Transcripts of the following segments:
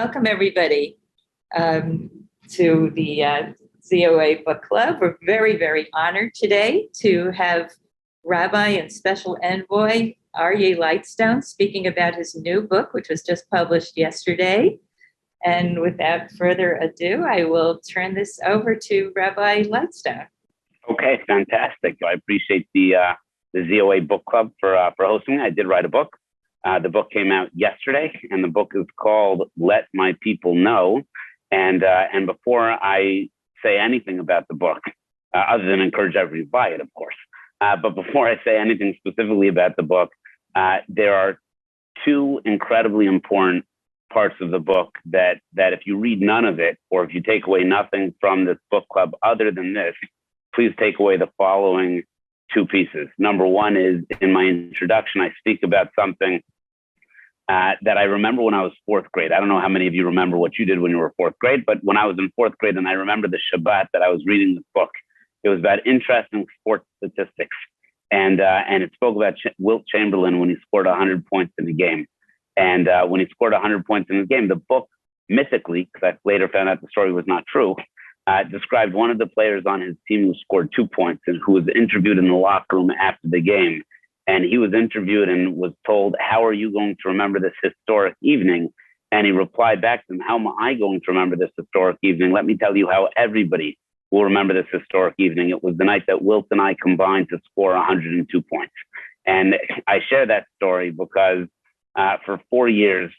Welcome, everybody, to the ZOA Book Club. We're very, very honored today to have Rabbi and Special Envoy Aryeh Lightstone speaking about his new book, which was just published yesterday. And without further ado, I will turn this over to Rabbi Lightstone. Okay, fantastic. I appreciate the ZOA Book Club for hosting me. I did write a book. The book came out yesterday, and the book is called Let My People Know. And before I say anything about the book, other than encourage everybody to buy it, of course, but before I say anything specifically about the book, there are two incredibly important parts of the book that if you read none of it, or if you take away nothing from this book club other than this, please take away the following two pieces. Number one is, in my introduction, I speak about something that I remember when I was fourth grade. I don't know how many of you remember what you did when you were fourth grade, but when I was in fourth grade, and I remember the Shabbat that I was reading this book, it was about interesting sports statistics. And it spoke about Wilt Chamberlain when he scored 100 points in a game. And when he scored 100 points in the game, the book mythically, because I later found out the story was not true, described one of the players on his team who scored 2 points and who was interviewed in the locker room after the game. And he was interviewed and was told, how are you going to remember this historic evening? And he replied back to him, how am I going to remember this historic evening? Let me tell you how everybody will remember this historic evening. It was the night that Wilt and I combined to score 102 points. And I share that story because for 4 years,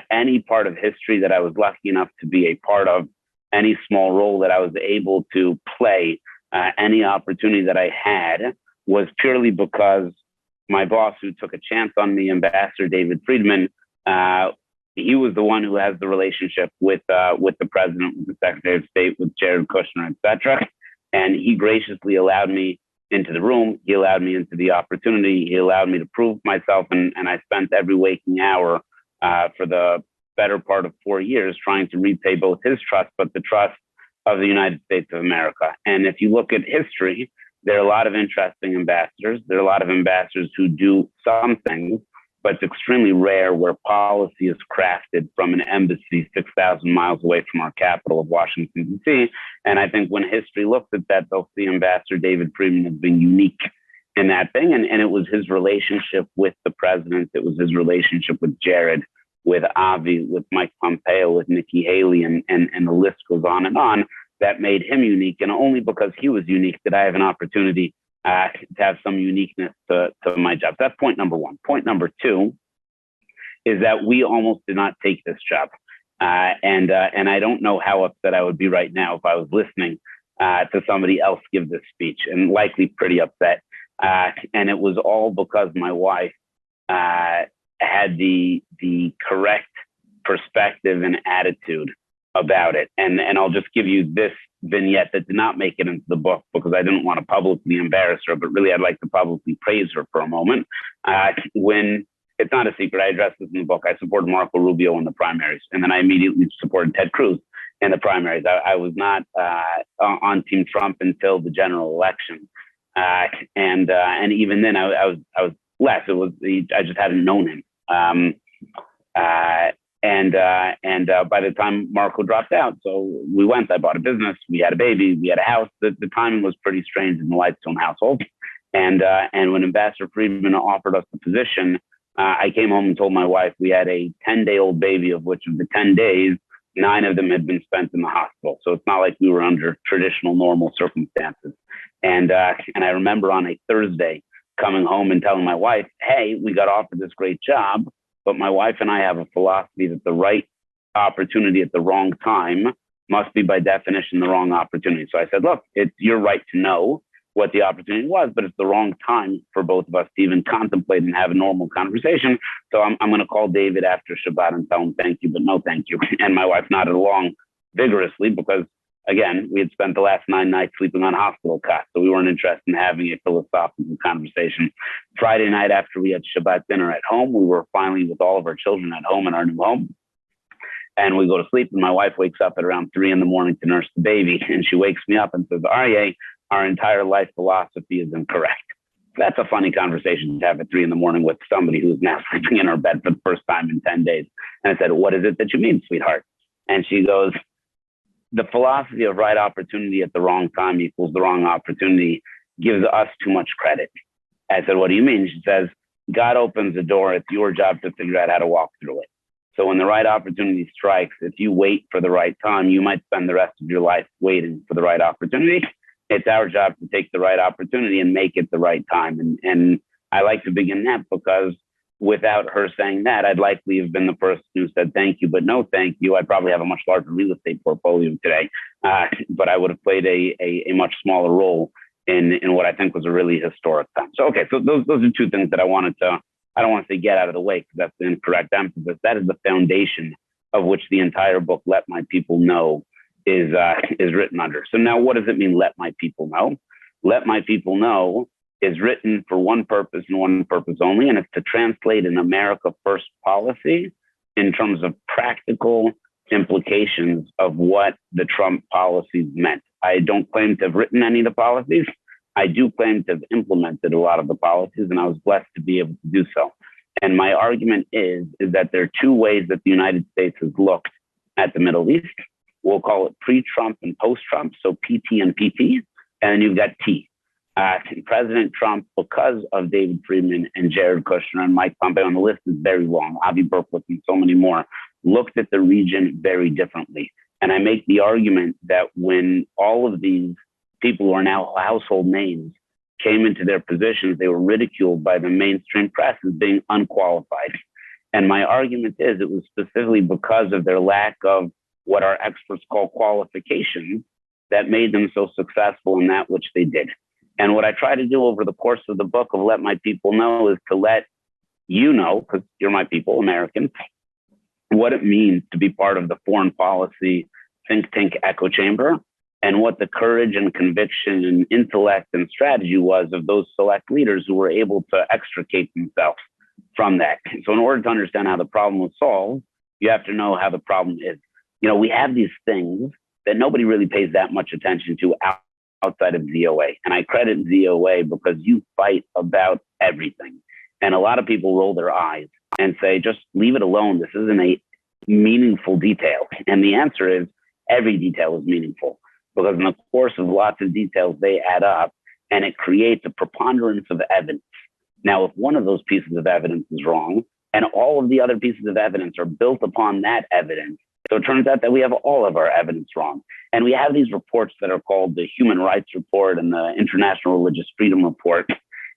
any part of history that I was lucky enough to be a part of, any small role that I was able to play, any opportunity that I had, was purely because my boss, who took a chance on me, Ambassador David Friedman, he was the one who has the relationship with the president, with the Secretary of State, with Jared Kushner, etc. And he graciously allowed me into the room. He allowed me into the opportunity. He allowed me to prove myself. And I spent every waking hour for the better part of 4 years trying to repay both his trust, but the trust of the United States of America. And if you look at history, there are a lot of interesting ambassadors. There are a lot of ambassadors who do some things, but it's extremely rare where policy is crafted from an embassy 6,000 miles away from our capital of Washington, D.C. And I think when history looks at that, they'll see Ambassador David Friedman as being unique in that thing. And it was his relationship with the president. It was his relationship with Jared, with Avi, with Mike Pompeo, with Nikki Haley, and the list goes on, that made him unique. And only because he was unique did I have an opportunity to have some uniqueness to my job. That's point number one. Point number two is that we almost did not take this job. And I don't know how upset I would be right now if I was listening to somebody else give this speech, and likely pretty upset. And it was all because my wife had the correct perspective and attitude about it. And I'll just give you this vignette that did not make it into the book because I didn't want to publicly embarrass her, but really I'd like to publicly praise her for a moment. When it's not a secret, I addressed this in the book. I supported Marco Rubio in the primaries, and then I immediately supported Ted Cruz in the primaries. I was not on Team Trump until the general election. And even then I was less. I just hadn't known him. And by the time Marco dropped out, so we went, I bought a business, we had a baby, we had a house. The timing was pretty strange in the Lightstone household. And when Ambassador Friedman offered us the position, I came home and told my wife we had a 10-day-old baby, of which of the 10 days, 9 of them had been spent in the hospital. So it's not like we were under traditional, normal circumstances. And I remember on a Thursday coming home and telling my wife, hey, we got offered this great job, but my wife and I have a philosophy that the right opportunity at the wrong time must be by definition the wrong opportunity. So I said, look, it's your right to know what the opportunity was, but it's the wrong time for both of us to even contemplate and have a normal conversation. So I'm going to call David after Shabbat and tell him thank you, but no thank you. And my wife nodded along vigorously because, again, we had spent the last 9 nights sleeping on hospital cots, so we weren't interested in having a philosophical conversation. Friday night after we had Shabbat dinner at home, we were finally with all of our children at home in our new home. And we go to sleep, and my wife wakes up at around 3 a.m. to nurse the baby. And she wakes me up and says, Aryeh, our entire life philosophy is incorrect. That's a funny conversation to have at 3 a.m. with somebody who's now sleeping in her bed for the first time in 10 days. And I said, what is it that you mean, sweetheart? And she goes, the philosophy of right opportunity at the wrong time equals the wrong opportunity gives us too much credit. I said, what do you mean? She says, God opens the door. It's your job to figure out how to walk through it. So when the right opportunity strikes, if you wait for the right time, you might spend the rest of your life waiting for the right opportunity. It's our job to take the right opportunity and make it the right time. And I like to begin that because without her saying that, I'd likely have been the person who said, thank you, but no thank you. I'd probably have a much larger real estate portfolio today, but I would have played a much smaller role in what I think was a really historic time. So, okay, so those are two things that I don't want to say get out of the way because that's the incorrect emphasis. That is the foundation of which the entire book, Let My People Know, is written under. So now what does it mean, let my people know? Let my people know is written for one purpose and one purpose only, and it's to translate an America First policy in terms of practical implications of what the Trump policies meant. I don't claim to have written any of the policies. I do claim to have implemented a lot of the policies, and I was blessed to be able to do so. And my argument is that there are two ways that the United States has looked at the Middle East. We'll call it pre-Trump and post-Trump, so PT and PP, and then you've got T. President Trump, because of David Friedman and Jared Kushner and Mike Pompeo, and the list is very long, Avi Berkowitz and so many more, looked at the region very differently. And I make the argument that when all of these people who are now household names came into their positions, they were ridiculed by the mainstream press as being unqualified. And my argument is it was specifically because of their lack of what our experts call qualifications that made them so successful in that which they did. And what I try to do over the course of the book of Let My People Know is to let you know, because you're my people, Americans, what it means to be part of the foreign policy think tank echo chamber and what the courage and conviction and intellect and strategy was of those select leaders who were able to extricate themselves from that. So in order to understand how the problem was solved, you have to know how the problem is. You know, we have these things that nobody really pays that much attention to outside of ZOA. And I credit ZOA because you fight about everything. And a lot of people roll their eyes and say, just leave it alone. This isn't a meaningful detail. And the answer is every detail is meaningful because in the course of lots of details, they add up and it creates a preponderance of evidence. Now, if one of those pieces of evidence is wrong and all of the other pieces of evidence are built upon that evidence, so it turns out that we have all of our evidence wrong. And we have these reports that are called the Human Rights Report and the International Religious Freedom Report.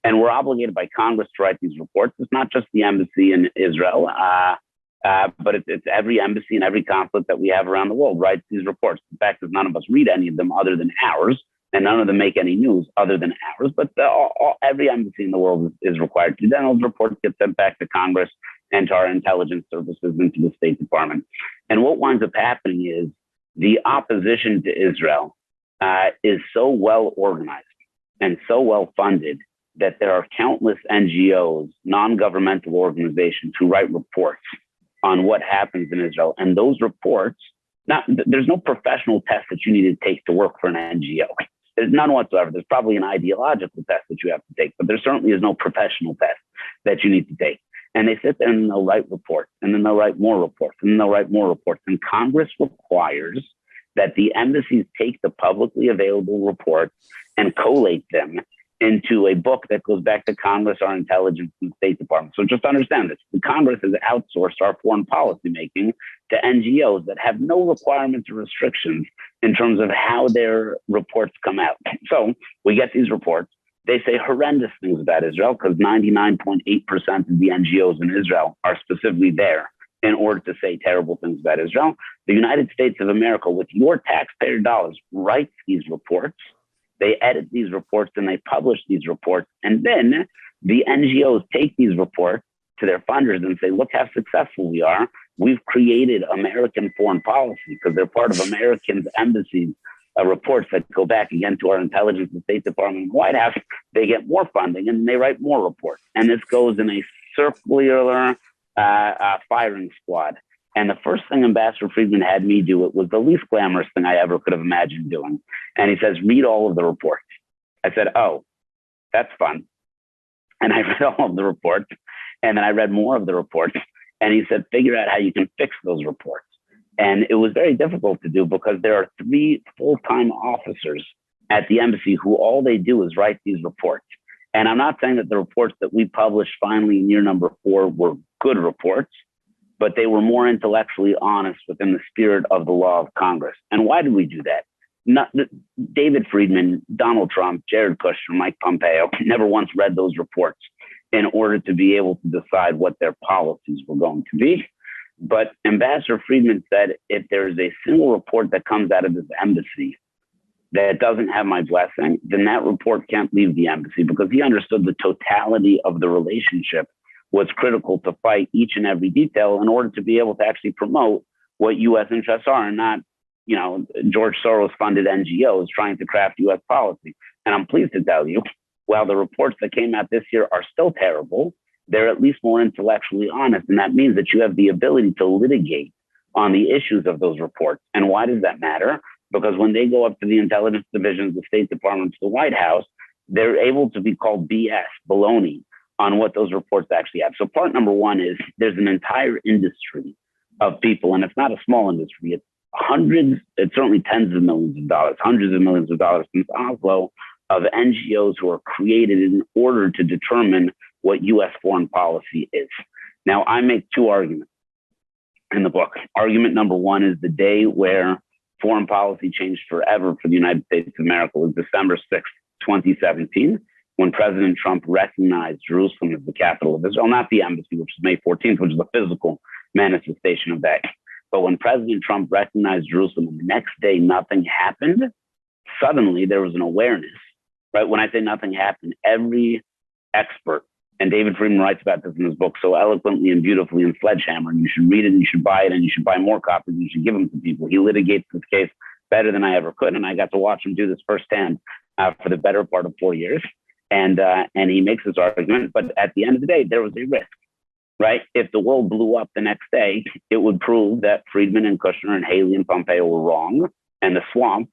And we're obligated by Congress to write these reports. It's not just the embassy in Israel, but it's every embassy and every consulate that we have around the world writes these reports. The fact is none of us read any of them other than ours, and none of them make any news other than ours. But every embassy in the world is required to. Then those reports get sent back to Congress and to our intelligence services and to the State Department. And what winds up happening is the opposition to Israel is so well organized and so well funded that there are countless NGOs, non-governmental organizations who write reports on what happens in Israel. And those reports, there's no professional test that you need to take to work for an NGO. There's none whatsoever. There's probably an ideological test that you have to take, but there certainly is no professional test that you need to take. And they sit there and they'll write reports, and then they'll write more reports, and then they'll write more reports. And Congress requires that the embassies take the publicly available reports and collate them into a book that goes back to Congress, our intelligence, and State Department. So just understand this. The Congress has outsourced our foreign policy making to NGOs that have no requirements or restrictions in terms of how their reports come out. So we get these reports. They say horrendous things about Israel because 99.8% of the NGOs in Israel are specifically there in order to say terrible things about Israel. The United States of America, with your taxpayer dollars, writes these reports. They edit these reports and they publish these reports. And then the NGOs take these reports to their funders and say, look how successful we are. We've created American foreign policy because they're part of Americans' embassies. Reports that go back again to our intelligence and State Department and White House, they get more funding and they write more reports. And this goes in a circular firing squad. And the first thing Ambassador Friedman had me do, it was the least glamorous thing I ever could have imagined doing. And he says, read all of the reports. I said, oh, that's fun. And I read all of the reports, and then I read more of the reports. And he said, figure out how you can fix those reports. And it was very difficult to do because there are 3 full-time officers at the embassy who all they do is write these reports. And I'm not saying that the reports that we published finally in year number 4 were good reports, but they were more intellectually honest within the spirit of the law of Congress. And why did we do that? David Friedman, Donald Trump, Jared Kushner, Mike Pompeo never once read those reports in order to be able to decide what their policies were going to be. But Ambassador Friedman said, if there is a single report that comes out of this embassy that doesn't have my blessing, then that report can't leave the embassy, because he understood the totality of the relationship was critical to fight each and every detail in order to be able to actually promote what U.S. interests are, and not, George Soros funded NGOs trying to craft U.S. policy. And I'm pleased to tell you, while the reports that came out this year are still terrible, they're at least more intellectually honest. And that means that you have the ability to litigate on the issues of those reports. And why does that matter? Because when they go up to the intelligence divisions, the State Department, to the White House, they're able to be called BS, baloney, on what those reports actually have. So part number 1 is there's an entire industry of people, and it's not a small industry. It's hundreds, it's certainly tens of millions of dollars, hundreds of millions of dollars since Oslo, of NGOs who are created in order to determine what U.S. foreign policy is. Now, I make 2 arguments in the book. Argument number 1 is the day where foreign policy changed forever for the United States of America was December 6th, 2017, when President Trump recognized Jerusalem as the capital of Israel, not the embassy, which is May 14th, which is the physical manifestation of that. But when President Trump recognized Jerusalem and the next day nothing happened, suddenly there was an awareness, right? When I say nothing happened, every expert, and David Friedman writes about this in his book so eloquently and beautifully in Sledgehammer, and you should read it, and you should buy it, and you should buy more copies, and you should give them to people. He litigates this case better than I ever could, and I got to watch him do this firsthand for the better part of 4 years. And he makes this argument, but at the end of the day, there was a risk, right? If the world blew up the next day, it would prove that Friedman and Kushner and Haley and Pompeo were wrong, and the swamp,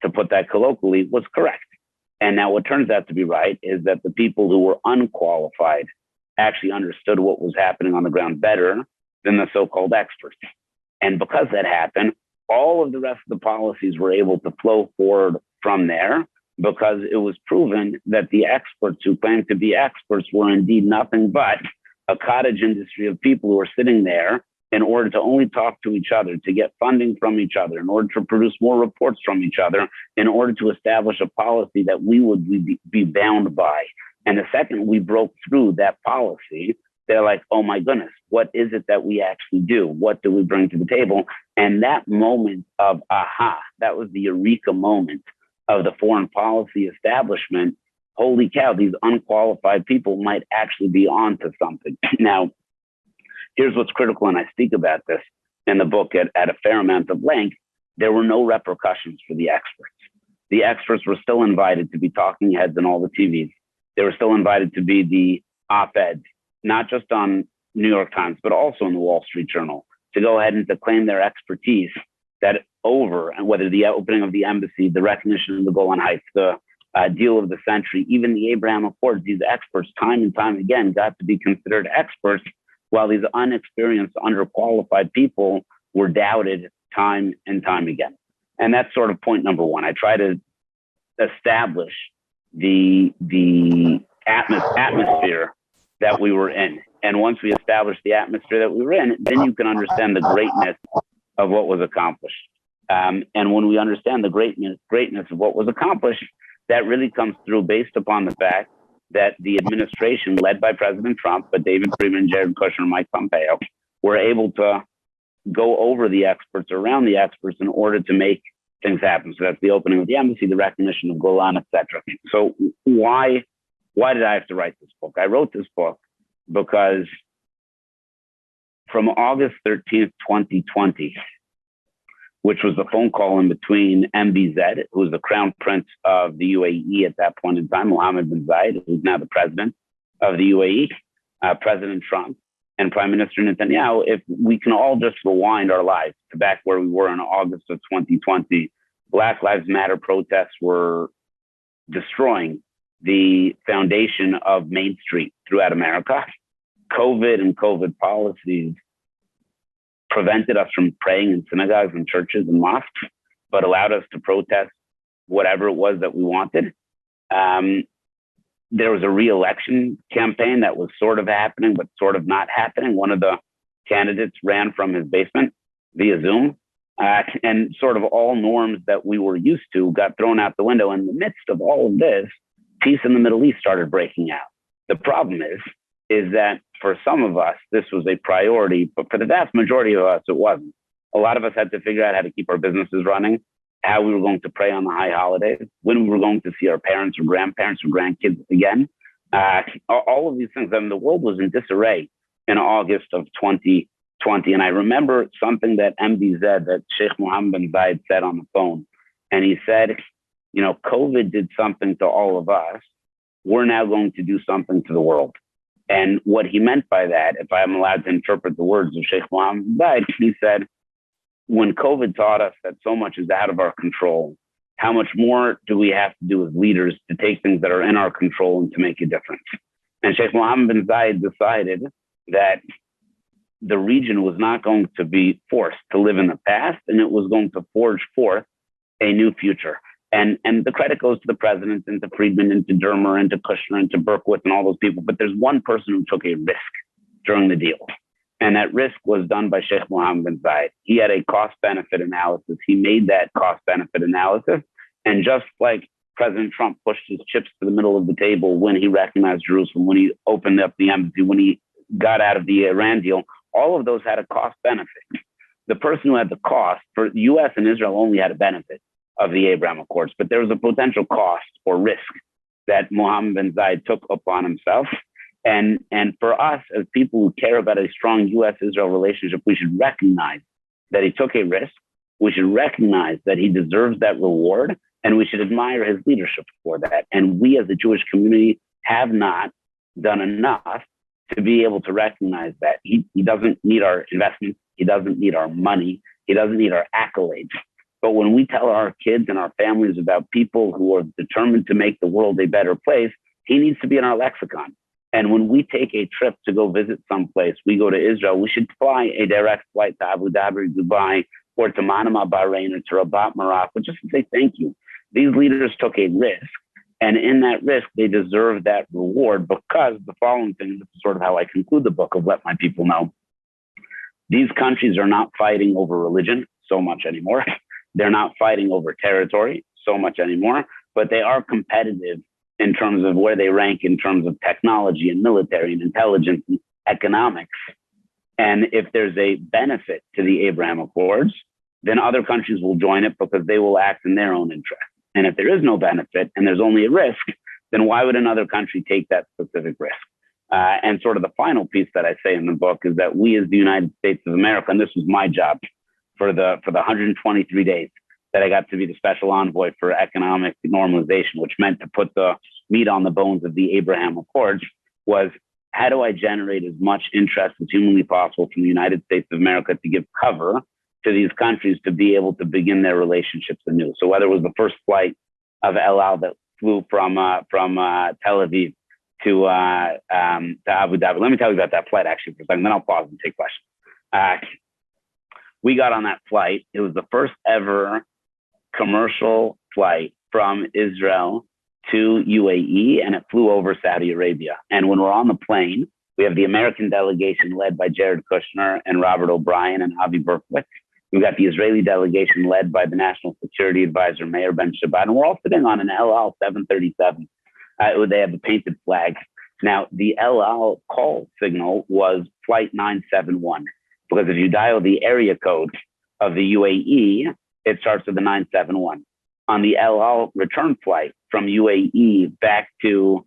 to put that colloquially, was correct. And now what turns out to be right is that the people who were unqualified actually understood what was happening on the ground better than the so-called experts. And because that happened, all of the rest of the policies were able to flow forward from there, because it was proven that the experts who claimed to be experts were indeed nothing but a cottage industry of people who were sitting there in order to only talk to each other, to get funding from each other, in order to produce more reports from each other, in order to establish a policy that we would be bound by. And the second we broke through that policy, they're like, oh my goodness, what is it that we actually do? What do we bring to the table? And that moment of aha, that was the eureka moment of the foreign policy establishment. Holy cow, these unqualified people might actually be onto something. Now, here's what's critical, and I speak about this in the book at a fair amount of length. There were no repercussions for the experts. The experts were still invited to be talking heads on all the TVs. They were still invited to be the op-eds, not just on New York Times, but also in the Wall Street Journal, to go ahead and to claim their expertise that over, and whether the opening of the embassy, the recognition of the Golan Heights, the deal of the century, even the Abraham Accords, these experts time and time again got to be considered experts, while these unexperienced, underqualified people were doubted time and time again. And that's sort of point number 1. I try to establish the atmosphere that we were in. And once we establish the atmosphere that we were in, then you can understand the greatness of what was accomplished. And when we understand the greatness of what was accomplished, that really comes through based upon the fact that the administration led by President Trump, but David Friedman, Jared Kushner, Mike Pompeo, were able to go over the experts, around the experts, in order to make things happen. So that's the opening of the embassy, the recognition of Golan, etc. So why did I have to write this book? I wrote this book because from August 13th, 2020, which was the phone call in between MBZ, who was the crown prince of the UAE at that point in time, Mohammed bin Zayed, who's now the president of the UAE, President Trump, and Prime Minister Netanyahu. If we can all just rewind our lives to back where we were in August of 2020, Black Lives Matter protests were destroying the foundation of Main Street throughout America. COVID and COVID policies prevented us from praying in synagogues and churches and mosques, but allowed us to protest whatever it was that we wanted. There was a re-election campaign that was sort of happening, but sort of not happening. One of the candidates ran from his basement via Zoom, and sort of all norms that we were used to got thrown out the window. In the midst of all of this, peace in the Middle East started breaking out. The problem is that for some of us, this was a priority, but for the vast majority of us, it wasn't. A lot of us had to figure out how to keep our businesses running, how we were going to pray on the high holidays, when we were going to see our parents or grandparents or grandkids again. All of these things. I mean, the world was in disarray in August of 2020. And I remember something that MBZ, that Sheikh Mohammed bin Zayed said on the phone. And he said, you know, COVID did something to all of us. We're now going to do something to the world. And what he meant by that, if I'm allowed to interpret the words of Sheikh Mohammed bin Zayed, he said, when COVID taught us that so much is out of our control, how much more do we have to do as leaders to take things that are in our control and to make a difference? And Sheikh Mohammed bin Zayed decided that the region was not going to be forced to live in the past, and it was going to forge forth a new future. And the credit goes to the president and to Friedman and to Dermer and to Kushner and to Berkowitz and all those people. But there's one person who took a risk during the deal. And that risk was done by Sheikh Mohammed bin Zayed. He had a cost-benefit analysis. He made that cost-benefit analysis. And just like President Trump pushed his chips to the middle of the table when he recognized Jerusalem, when he opened up the embassy, when he got out of the Iran deal, all of those had a cost-benefit. The person who had the cost, for the U.S. and Israel only had a benefit of the Abraham Accords, but there was a potential cost or risk that Mohammed bin Zayed took upon himself. And for us, as people who care about a strong U.S.-Israel relationship, we should recognize that he took a risk. We should recognize that he deserves that reward, and we should admire his leadership for that. And we as a Jewish community have not done enough to be able to recognize that. He doesn't need our investments. He doesn't need our money. He doesn't need our accolades. But when we tell our kids and our families about people who are determined to make the world a better place, he needs to be in our lexicon. And when we take a trip to go visit someplace, we go to Israel, we should fly a direct flight to Abu Dhabi, Dubai, or to Manama, Bahrain, or to Rabat, Morocco, just to say thank you. These leaders took a risk. And in that risk, they deserve that reward because the following thing, this is sort of how I conclude the book of Let My People Know. These countries are not fighting over religion so much anymore. They're not fighting over territory so much anymore, but they are competitive in terms of where they rank in terms of technology and military and intelligence and economics. And if there's a benefit to the Abraham Accords, then other countries will join it because they will act in their own interest. And if there is no benefit and there's only a risk, then why would another country take that specific risk? And sort of the final piece that I say in the book is that we as the United States of America, and this was my job for the 123 days that I got to be the special envoy for economic normalization, which meant to put the meat on the bones of the Abraham Accords, was how do I generate as much interest as humanly possible from the United States of America to give cover to these countries to be able to begin their relationships anew. So whether it was the first flight of El Al that flew from Tel Aviv to Abu Dhabi. Let me tell you about that flight actually for a second, then I'll pause and take questions. We got on that flight. It was the first ever commercial flight from Israel to UAE, and it flew over Saudi Arabia. And when we're on the plane, we have the American delegation led by Jared Kushner and Robert O'Brien and Avi Berkowitz. We've got the Israeli delegation led by the National Security Advisor, Meir Ben Shabbat, and we're all sitting on an El Al 737. They have the painted flag. Now, the El Al call signal was flight 971, because if you dial the area code of the UAE, it starts with the 971. On the El Al return flight from UAE back to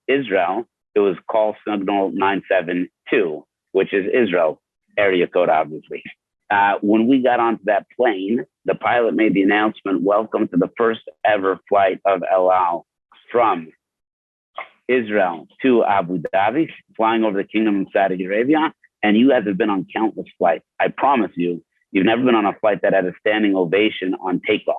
Israel, it was call signal 972, which is Israel area code, obviously. When we got onto that plane, the pilot made the announcement, welcome to the first ever flight of El Al from Israel to Abu Dhabi, flying over the Kingdom of Saudi Arabia. And you guys have been on countless flights. I promise you, you've never been on a flight that had a standing ovation on takeoff.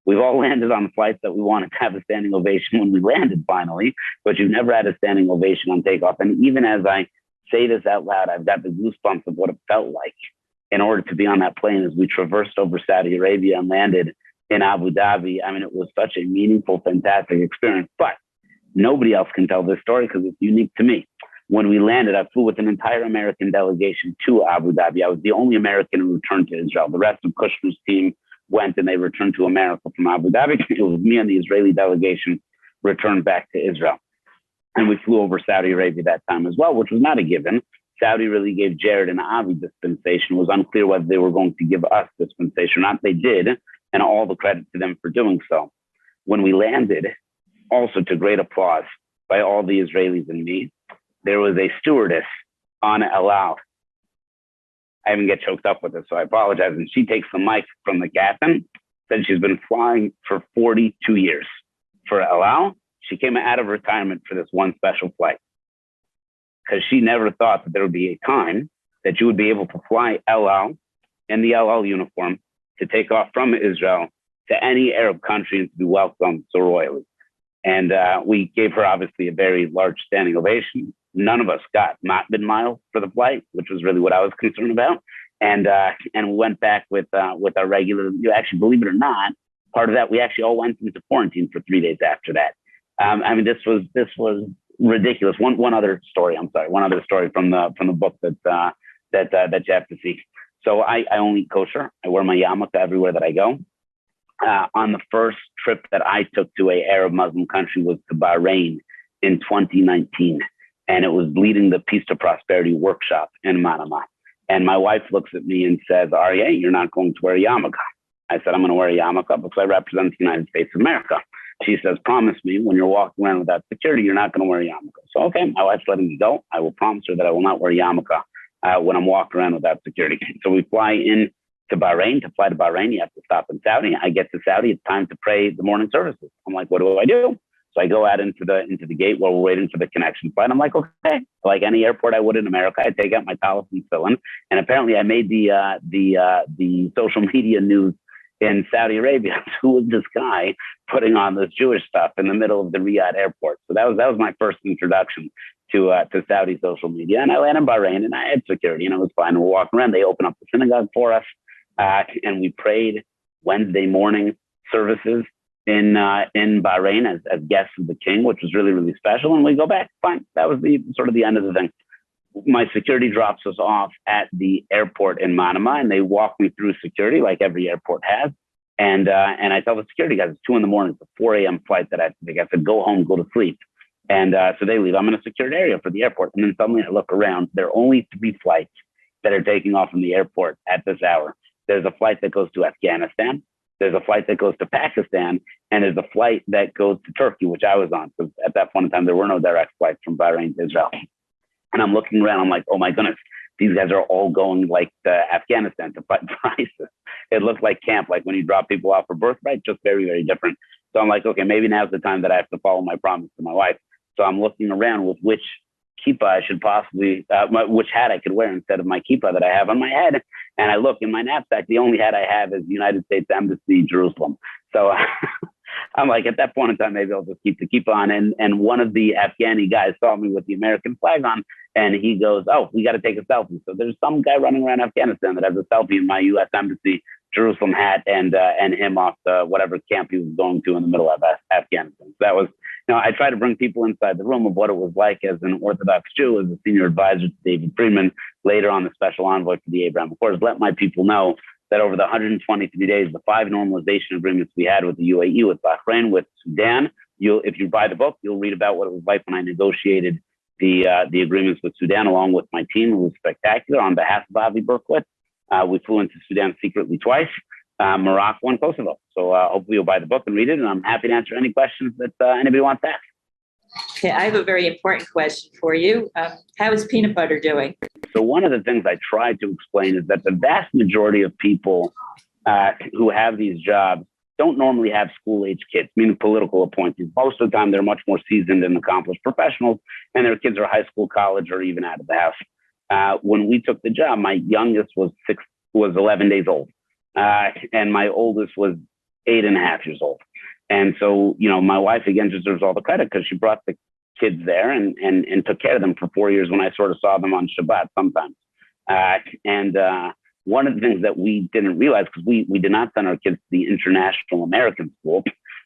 We've all landed on flights that we wanted to have a standing ovation when we landed finally, but you've never had a standing ovation on takeoff. And even as I say this out loud, I've got the goosebumps of what it felt like in order to be on that plane as we traversed over Saudi Arabia and landed in Abu Dhabi. I mean, it was such a meaningful, fantastic experience, but nobody else can tell this story because it's unique to me. When we landed, I flew with an entire American delegation to Abu Dhabi. I was the only American who returned to Israel. The rest of Kushner's team went and they returned to America from Abu Dhabi. It was me and the Israeli delegation returned back to Israel. And we flew over Saudi Arabia that time as well, which was not a given. Saudi really gave Jared and Avi dispensation. It was unclear whether they were going to give us dispensation or not. They did, and all the credit to them for doing so. When we landed, also to great applause by all the Israelis and me, there was a stewardess on El Al. I even get choked up with this, so I apologize. And she takes the mic from the captain, said she's been flying for 42 years for El Al. She came out of retirement for this one special flight because she never thought that there would be a time that you would be able to fly El Al in the El Al uniform to take off from Israel to any Arab country and to be welcomed so royally. And we gave her obviously a very large standing ovation. None of us got mid miles for the flight, which was really what I was concerned about. And we went back with our regular. You actually, believe it or not, part of that we actually all went into quarantine for 3 days after that. I mean, this was ridiculous. One other story. I'm sorry. One other story from the book that you have to see. So I only eat kosher. I wear my yarmulke everywhere that I go. On the first trip that I took to a Arab Muslim country was to Bahrain in 2019. And it was leading the Peace to Prosperity workshop in Manama. And my wife looks at me and says, Aryeh, you're not going to wear a yarmulke. I said, I'm going to wear a yarmulke because I represent the United States of America. She says, promise me when you're walking around without security, you're not going to wear a yarmulke. So, okay, my wife's letting me go. I will promise her that I will not wear a yarmulke when I'm walking around without security. So we fly in to Bahrain. To fly to Bahrain, you have to stop in Saudi. I get to Saudi. It's time to pray the morning services. I'm like, what do I do? So I go out into the gate while we're waiting for the connection flight. I'm like, okay, like any airport I would in America, I take out my towels and fill in. And apparently I made the social media news in Saudi Arabia. Who was this guy putting on this Jewish stuff in the middle of the Riyadh airport? So that was my first introduction to Saudi social media. And I landed in Bahrain and I had security and it was fine. We're walking around. They opened up the synagogue for us and we prayed Wednesday morning services in Bahrain as guests of the king, which was really, really special. And we go back, fine. That was the sort of the end of the thing. My security drops us off at the airport in Manama and they walk me through security like every airport has. And I tell the security guys, it's 2 a.m. It's a 4 a.m. flight that I have to take. I said, go home, go to sleep. And so they leave. I'm in a secured area for the airport. And then suddenly I look around. There are only 3 flights that are taking off from the airport at this hour. There's a flight that goes to Afghanistan. There's a flight that goes to Pakistan. And there's a flight that goes to Turkey, which I was on. Because at that point in time, there were no direct flights from Bahrain to Israel. And I'm looking around. I'm like, oh, my goodness. These guys are all going like to Afghanistan to fight for ISIS. It looked like camp, like when you drop people off for birthright, just very, very different. So I'm like, okay, maybe now's the time that I have to follow my promise to my wife. So I'm looking around with which kippah I should possibly, which hat I could wear instead of my kippah that I have on my head. And I look in my knapsack, the only hat I have is the United States Embassy, Jerusalem. So I'm like, at that point in time, maybe I'll just keep the kippah on. And one of the Afghani guys saw me with the American flag on, and he goes, oh, we got to take a selfie. So there's some guy running around Afghanistan that has a selfie in my U.S. Embassy, Jerusalem hat and him off the whatever camp he was going to in the middle of Afghanistan. So that was, I try to bring people inside the room of what it was like as an Orthodox Jew, as a senior advisor to David Friedman, later on the special envoy for the Abraham Accords, let my people know that over the 123 days, the 5 normalization agreements we had with the UAE, with Bahrain, with Sudan, if you buy the book, you'll read about what it was like when I negotiated the agreements with Sudan along with my team. It was spectacular on behalf of Avi Berkowitz. We flew into Sudan secretly twice, Morocco and Kosovo. So hopefully you'll buy the book and read it. And I'm happy to answer any questions that anybody wants to ask. Okay, I have a very important question for you. How is peanut butter doing? So one of the things I try to explain is that the vast majority of people who have these jobs don't normally have school-age kids, meaning political appointees. Most of the time, they're much more seasoned and accomplished professionals, and their kids are high school, college, or even out of the house. When we took the job, my youngest was 11 days old, and my oldest was 8.5 years old. And so, my wife, again, deserves all the credit because she brought the kids there and took care of them for 4 years when I sort of saw them on Shabbat sometimes. One of the things that we didn't realize, because we did not send our kids to the International American School.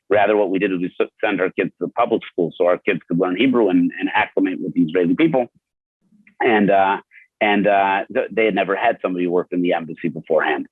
Rather, what we did is we sent our kids to the public school so our kids could learn Hebrew and acclimate with the Israeli people. And they had never had somebody who worked in the embassy beforehand.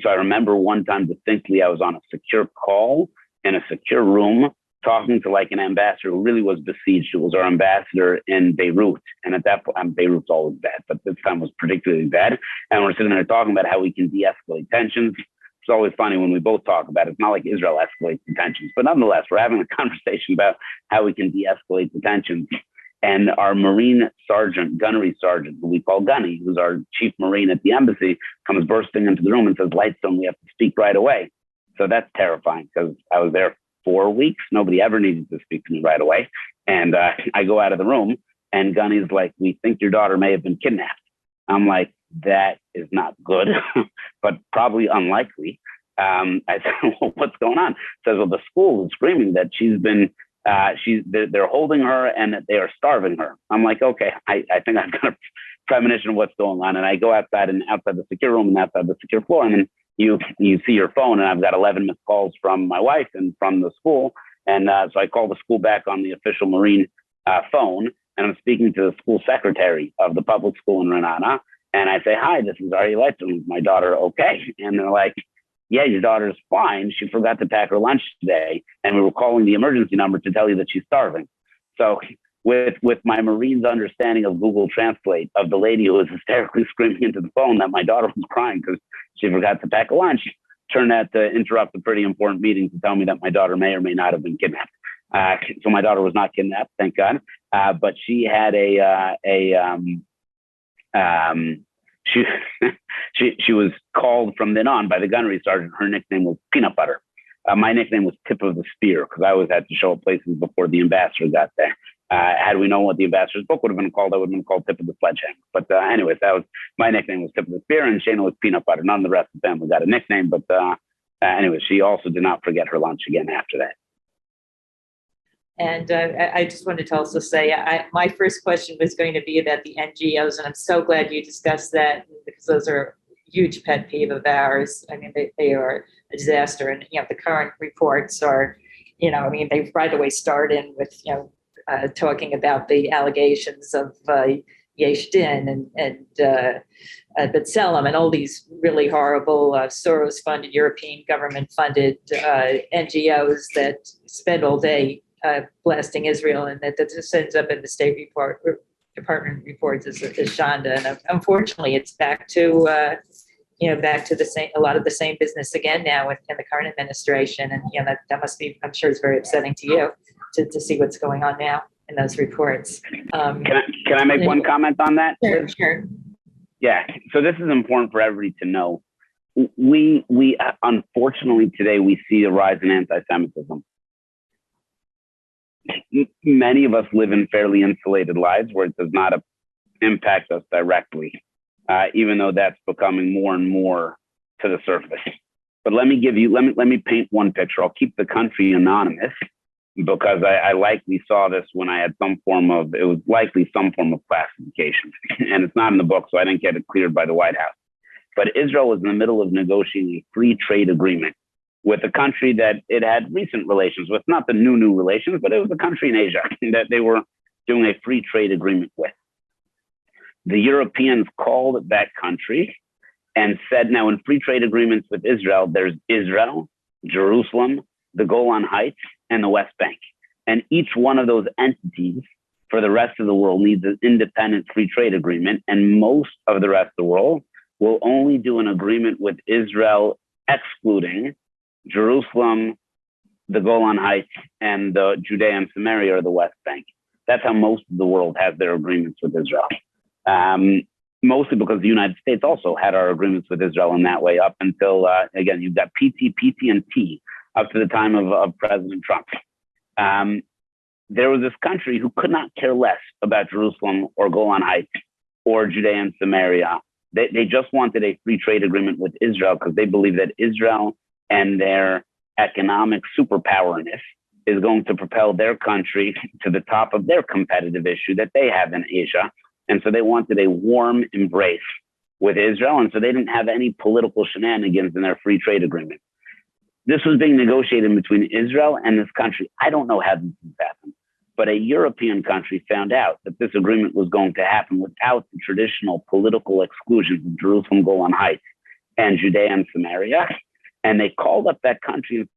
So I remember one time distinctly, I was on a secure call in a secure room talking to like an ambassador who really was besieged. It was our ambassador in Beirut. And at that point, Beirut's always bad, but this time was particularly bad. And we're sitting there talking about how we can de-escalate tensions. It's always funny when we both talk about it. It's not like Israel escalates the tensions, but nonetheless, we're having a conversation about how we can de-escalate the tensions. And our Marine sergeant, gunnery sergeant, who we call Gunny, who's our chief Marine at the embassy, comes bursting into the room and says, Lightstone, we have to speak right away. So that's terrifying because I was there 4 weeks. Nobody ever needed to speak to me right away. And I go out of the room and Gunny's like, we think your daughter may have been kidnapped. I'm like, that is not good, but probably unlikely. I said, well, what's going on? Says, well, the school is screaming that she's been, they're holding her and that they are starving her. I'm like, okay, I think I've got a premonition of what's going on. And I go outside the secure room and outside the secure floor. And then you see your phone and I've got 11 missed calls from my wife and from the school. And so I call the school back on the official Marine phone and I'm speaking to the school secretary of the public school in Renana. And I say, hi, this is Aryeh Lightstone. Is my daughter okay? And they're like, yeah, your daughter's fine. She forgot to pack her lunch today. And we were calling the emergency number to tell you that she's starving. So with my Marine's understanding of Google Translate of the lady who was hysterically screaming into the phone that my daughter was crying because she forgot to pack a lunch, turned out to interrupt a pretty important meeting to tell me that my daughter may or may not have been kidnapped. So my daughter was not kidnapped, thank God. But she had she was called from then on by the gunnery sergeant. Her nickname was Peanut Butter. My nickname was Tip of the Spear because I always had to show up places before the ambassador got there. Had we known what the ambassador's book would have been called, I would have been called Tip of the Sledgehammer. But anyways, my nickname was Tip of the Spear, and Shayna was Peanut Butter. None of the rest of the family got a nickname, but anyways, she also did not forget her lunch again after that. And I just wanted to also say, my first question was going to be about the NGOs, and I'm so glad you discussed that because those are a huge pet peeve of ours. I mean, they are a disaster, and the current reports are, they right away start in with talking about the allegations of Yesh Din and B'Tselem and all these really horrible Soros-funded, European government-funded NGOs that spend all day blasting Israel, and that just ends up in the State Department reports as Shonda. And unfortunately, it's back to the same, a lot of the same business again now in the current administration. And that must be, I'm sure, it's very upsetting to you to see what's going on now in those reports. Can I make one comment on that? Sure. Yeah. So this is important for everybody to know. We unfortunately today we see a rise in anti-Semitism. Many of us live in fairly insulated lives where it does not impact us directly, even though that's becoming more and more to the surface. But let me paint one picture. I'll keep the country anonymous because I likely saw this when I had it was likely some form of classification. And it's not in the book, so I didn't get it cleared by the White House. But Israel was in the middle of negotiating a free trade agreement with a country that it had recent relations with, not the new relations, but it was a country in Asia that they were doing a free trade agreement with. The Europeans called that country and said, now in free trade agreements with Israel, there's Israel, Jerusalem, the Golan Heights, and the West Bank. And each one of those entities for the rest of the world needs an independent free trade agreement. And most of the rest of the world will only do an agreement with Israel, excluding Jerusalem, the Golan Heights, and the Judea and Samaria or the West Bank. That's how most of the world has their agreements with Israel. Mostly because the United States also had our agreements with Israel in that way up until, again, you've got PT, and T up to the time of President Trump. There was this country who could not care less about Jerusalem or Golan Heights or Judea and Samaria. They just wanted a free trade agreement with Israel because they believe that Israel and their economic superpowerness is going to propel their country to the top of their competitive issue that they have in Asia. And so they wanted a warm embrace with Israel. And so they didn't have any political shenanigans in their free trade agreement. This was being negotiated between Israel and this country. I don't know how this happened, but a European country found out that this agreement was going to happen without the traditional political exclusions of Jerusalem, Golan Heights, and Judea and Samaria. And they called up that country and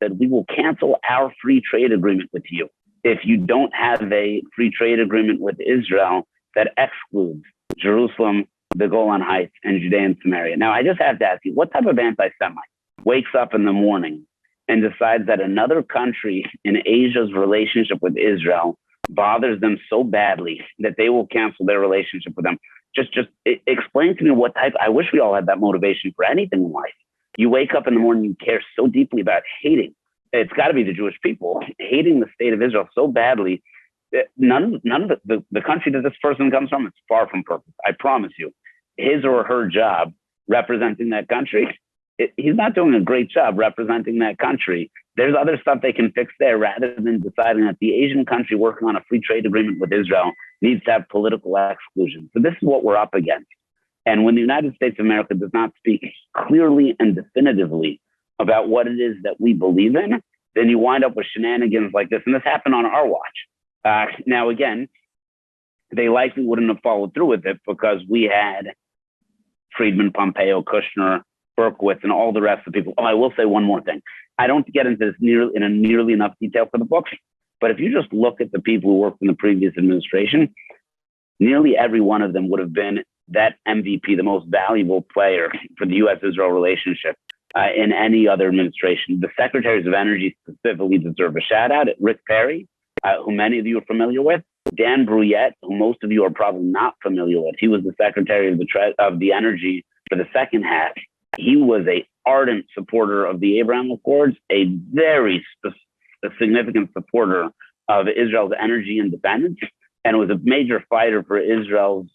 said, we will cancel our free trade agreement with you if you don't have a free trade agreement with Israel that excludes Jerusalem, the Golan Heights, and Judea and Samaria. Now, I just have to ask you, what type of anti-Semite wakes up in the morning and decides that another country in Asia's relationship with Israel bothers them so badly that they will cancel their relationship with them? Just explain to me what type. I wish we all had that motivation for anything in life. You wake up in the morning, you care so deeply about hating. It's got to be the Jewish people hating the state of Israel so badly that none of the country that this person comes from, it's far from perfect. I promise you, his or her job representing that country, he's not doing a great job representing that country. There's other stuff they can fix there rather than deciding that the Asian country working on a free trade agreement with Israel needs to have political exclusion. So this is what we're up against. And when the United States of America does not speak clearly and definitively about what it is that we believe in, then you wind up with shenanigans like this. And this happened on our watch. Now, again, they likely wouldn't have followed through with it because we had Friedman, Pompeo, Kushner, Berkowitz, and all the rest of the people. Oh, I will say one more thing. I don't get into this nearly enough detail for the book, but if you just look at the people who worked in the previous administration, nearly every one of them would have been that MVP, the most valuable player for the U.S.-Israel relationship in any other administration. The secretaries of energy specifically deserve a shout out. Rick Perry, who many of you are familiar with, Dan Bruyette, who most of you are probably not familiar with. He was the secretary of the energy for the second half. He was a ardent supporter of the Abraham Accords, a very significant supporter of Israel's energy independence, and was a major fighter for Israel's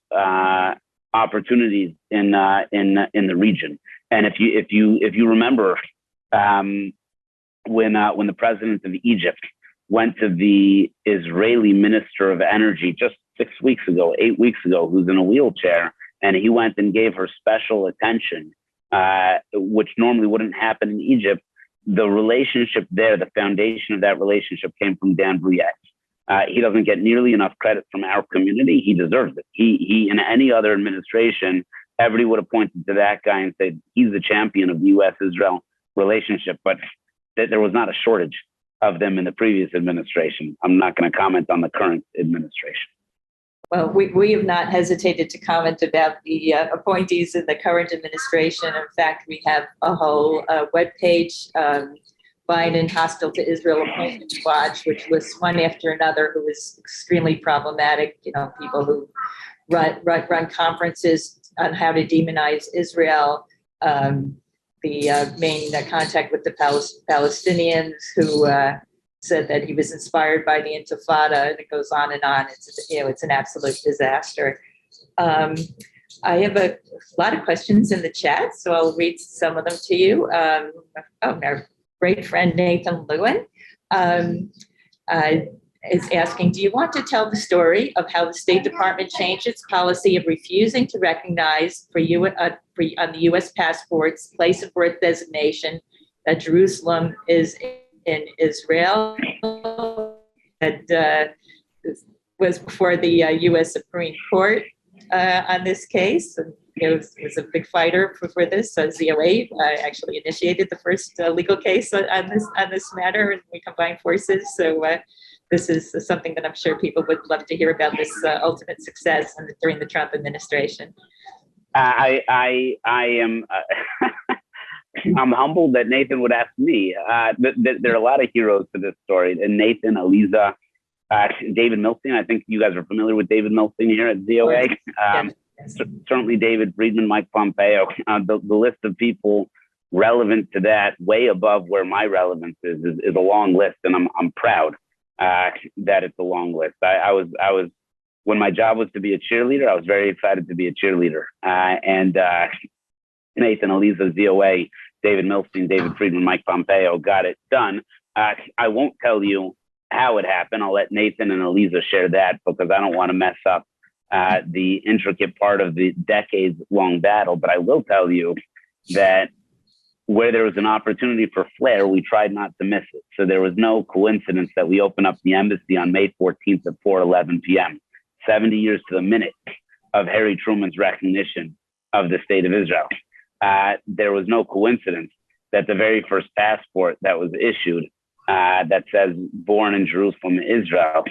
opportunities in the region. And if you remember, when the president of Egypt went to the Israeli Minister of Energy just 8 weeks ago, who's in a wheelchair, and he went and gave her special attention, which normally wouldn't happen in Egypt. The relationship there, the foundation of that relationship came from Dan Bruyette. He doesn't get nearly enough credit from our community. He deserves it. He in any other administration, everybody would have pointed to that guy and said, he's the champion of the U.S.-Israel relationship. But there was not a shortage of them in the previous administration. I'm not going to comment on the current administration. Well, we have not hesitated to comment about the appointees in the current administration. In fact, we have a whole webpage, Biden Hostile to Israel Appointment Watch, which lists one after another who is extremely problematic. You know, people who run conferences on how to demonize Israel. The main contact with the Palestinians who said that he was inspired by the Intifada, and it goes on and on. It's an absolute disaster. I have a lot of questions in the chat, so I'll read some of them to you. Our great friend Nathan Lewin is asking, do you want to tell the story of how the State Department changed its policy of refusing to recognize on the U.S. passports place of birth designation that Jerusalem is in Israel? That was before the U.S. Supreme Court on this case. And it was a big fighter for this. ZOA actually initiated the first legal case on this matter, and we combined forces. So this is something that I'm sure people would love to hear about, this ultimate success during the Trump administration. I am I'm humbled that Nathan would ask me. There are a lot of heroes to this story. And Nathan, Aliza, David Milstein. I think you guys are familiar with David Milstein here at ZOA. Certainly David Friedman, Mike Pompeo. The list of people relevant to that, way above where my relevance is a long list, and I'm proud that it's a long list. I was when my job was to be a cheerleader, I was very excited to be a cheerleader. And Nathan, Aliza, ZOA, David Milstein, David Friedman, Mike Pompeo got it done. I won't tell you how it happened. I'll let Nathan and Eliza share that because I don't want to mess up the intricate part of the decades-long battle. But I will tell you that where there was an opportunity for flair, we tried not to miss it. So there was no coincidence that we opened up the embassy on May 14th at 4:11 p.m., 70 years to the minute of Harry Truman's recognition of the state of Israel. There was no coincidence that the very first passport that was issued that says born in Jerusalem, Israel,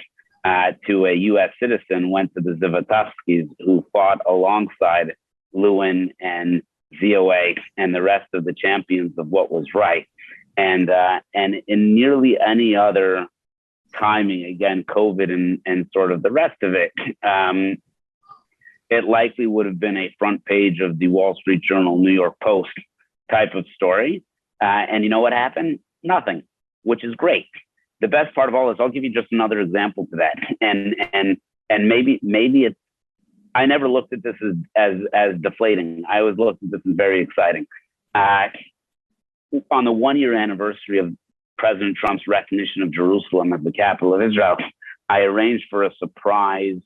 to a U.S. citizen went to the Zivotofskis, who fought alongside Lewin and ZOA and the rest of the champions of what was right. And in nearly any other timing, again, COVID and sort of the rest of it, it likely would have been a front page of the Wall Street Journal, New York Post type of story. And you know what happened? Nothing, which is great. The best part of all is I'll give you just another example to that. And maybe it's, I never looked at this as deflating. I always looked at this as very exciting. On the 1-year anniversary of President Trump's recognition of Jerusalem as the capital of Israel, I arranged for a surprise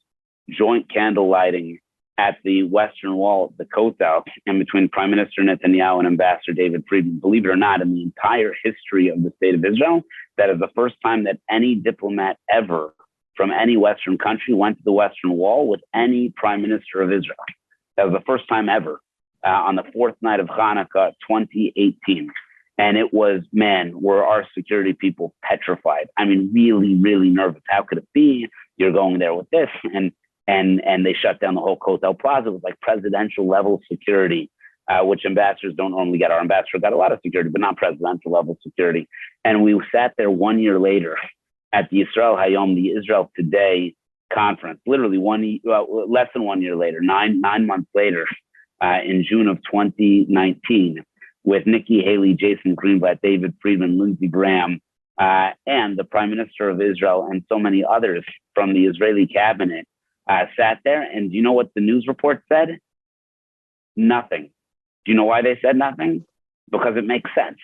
joint candle lighting at the Western Wall of the Kotel and between Prime Minister Netanyahu and Ambassador David Friedman. Believe it or not, in the entire history of the state of Israel, that is the first time that any diplomat ever from any Western country went to the Western Wall with any Prime Minister of Israel. That was the first time ever on the fourth night of Hanukkah, 2018. And it was, man, were our security people petrified. I mean, really, really nervous. How could it be? You're going there with this. And they shut down the whole Kotel Plaza with like presidential level security, which ambassadors don't normally get. Our ambassador got a lot of security, but not presidential level security. And we sat there 1 year later at the Israel Hayom, the Israel Today conference, literally less than 1 year later, nine months later, in June of 2019, with Nikki Haley, Jason Greenblatt, David Friedman, Lindsey Graham, and the Prime Minister of Israel and so many others from the Israeli cabinet sat there. And do you know what the news report said? Nothing. Do you know why they said nothing? Because it makes sense.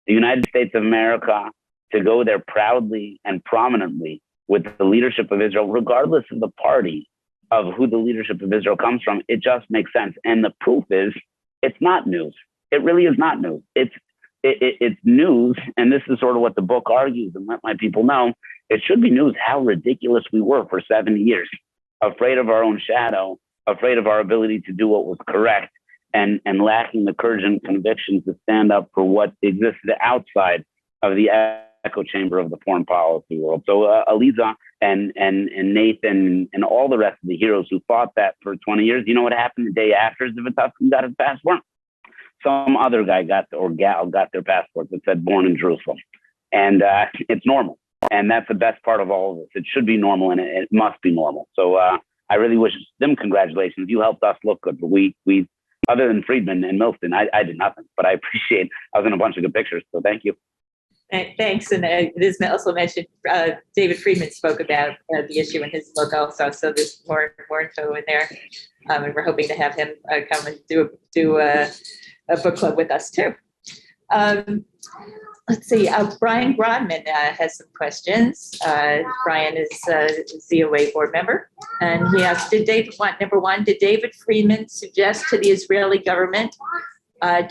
The United States of America, to go there proudly and prominently with the leadership of Israel, regardless of the party of who the leadership of Israel comes from, it just makes sense. And the proof is it's not news. It really is not news. It's news, and this is sort of what the book argues and let my people know. It should be news how ridiculous we were for 70 years, afraid of our own shadow, afraid of our ability to do what was correct, and lacking the courage and conviction to stand up for what existed outside of the echo chamber of the foreign policy world. So Aliza and Nathan and all the rest of the heroes who fought that for 20 years, you know what happened the day after Zivotofsky got his passport? Some other guy got their passport that said born in Jerusalem. And it's normal. And that's the best part of all of this. It should be normal and it must be normal. So I really wish them congratulations. You helped us look good. But we other than Friedman and Milston, I did nothing. But I appreciate, I was in a bunch of good pictures. So thank you. Thanks. And it is also mentioned, David Friedman spoke about the issue in his book also. So there's more info in there. And we're hoping to have him come and do a book club with us too. Let's see, Brian Grodman has some questions. Brian is a ZOA board member, and he asked, number one, did David Friedman suggest to the Israeli government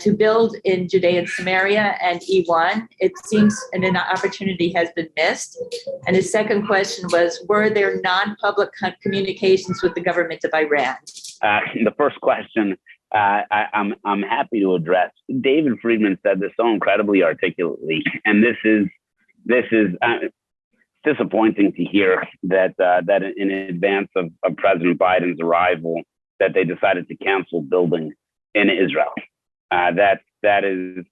to build in Judea and Samaria and E1? It seems an opportunity has been missed. And his second question was, were there non-public communications with the government of Iran? The first question, I'm happy to address. David Friedman said this so incredibly articulately, and this is disappointing to hear that in advance of President Biden's arrival, that they decided to cancel building in Israel. That is